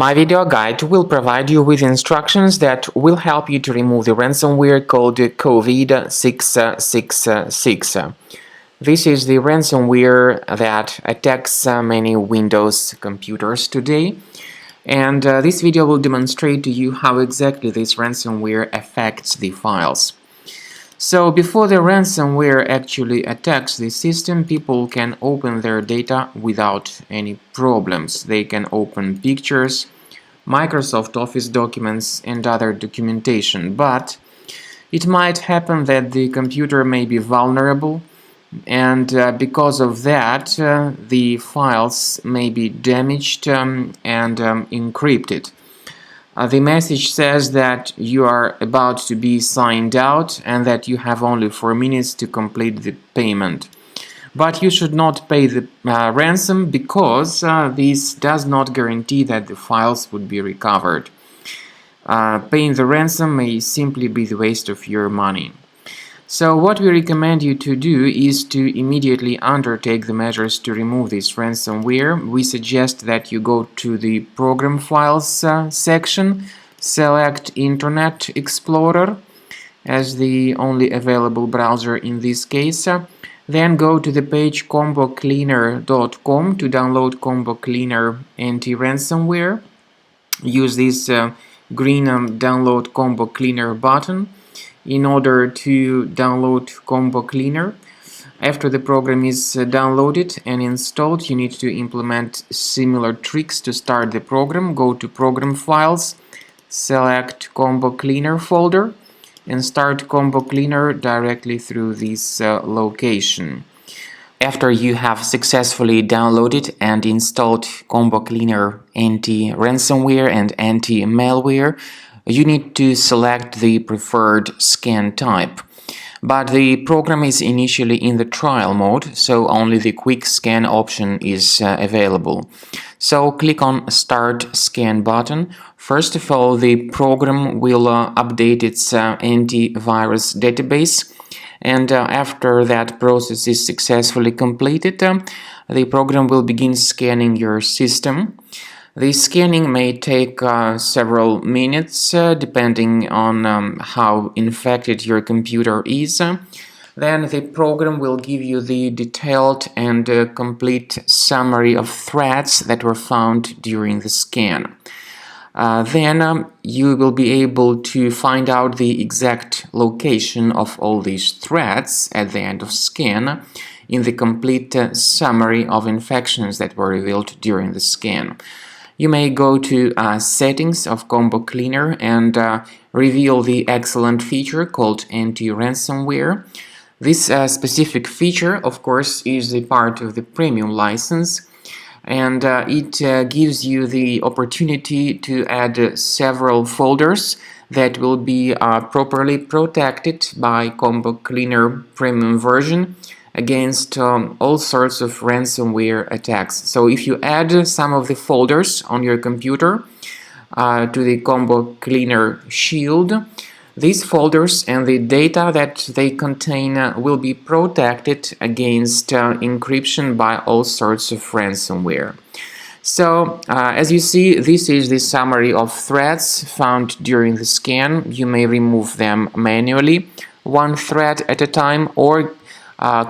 My video guide will provide you with instructions that will help you to remove the ransomware called Covid-666. This is the ransomware that attacks many Windows computers today, and this video will demonstrate to you how exactly this ransomware affects the files. So before the ransomware actually attacks the system, people can open their data without any problems. They can open pictures, Microsoft Office documents and other documentation, but it might happen that the computer may be vulnerable, and because of that the files may be damaged and encrypted. The message says that you are about to be signed out and that you have only 4 minutes to complete the payment. But you should not pay the ransom because this does not guarantee that the files would be recovered. Paying the ransom may simply be the waste of your money. So what we recommend you to do is to immediately undertake the measures to remove this ransomware. We suggest that you go to the Program Files section, select Internet Explorer as the only available browser in this case. Then go to the page combocleaner.com to download Combo Cleaner anti-ransomware. Use this green download Combo Cleaner button in order to download Combo Cleaner. After the program is downloaded and installed, you need to implement similar tricks to start the program. Go to Program Files, select Combo Cleaner folder, and start Combo Cleaner directly through this location. After you have successfully downloaded and installed Combo Cleaner anti-ransomware and anti-malware, you need to select the preferred scan type. But the program is initially in the trial mode, so only the quick scan option is available. So click on Start Scan button. First of all, the program will update its antivirus database, and after that process is successfully completed, the program will begin scanning your system. The scanning may take several minutes depending on how infected your computer is. Then the program will give you the detailed and complete summary of threats that were found during the scan. Then you will be able to find out the exact location of all these threats at the end of scan in the complete summary of infections that were revealed during the scan. You may go to Settings of Combo Cleaner and reveal the excellent feature called Anti-Ransomware. This specific feature, of course, is a part of the premium license, and it gives you the opportunity to add several folders that will be properly protected by Combo Cleaner Premium version against all sorts of ransomware attacks. So if you add some of the folders on your computer to the Combo Cleaner Shield, these folders and the data that they contain will be protected against encryption by all sorts of ransomware. So, as you see, this is the summary of threats found during the scan. You may remove them manually, one threat at a time, or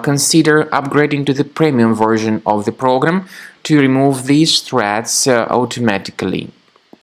consider upgrading to the premium version of the program to remove these threats automatically.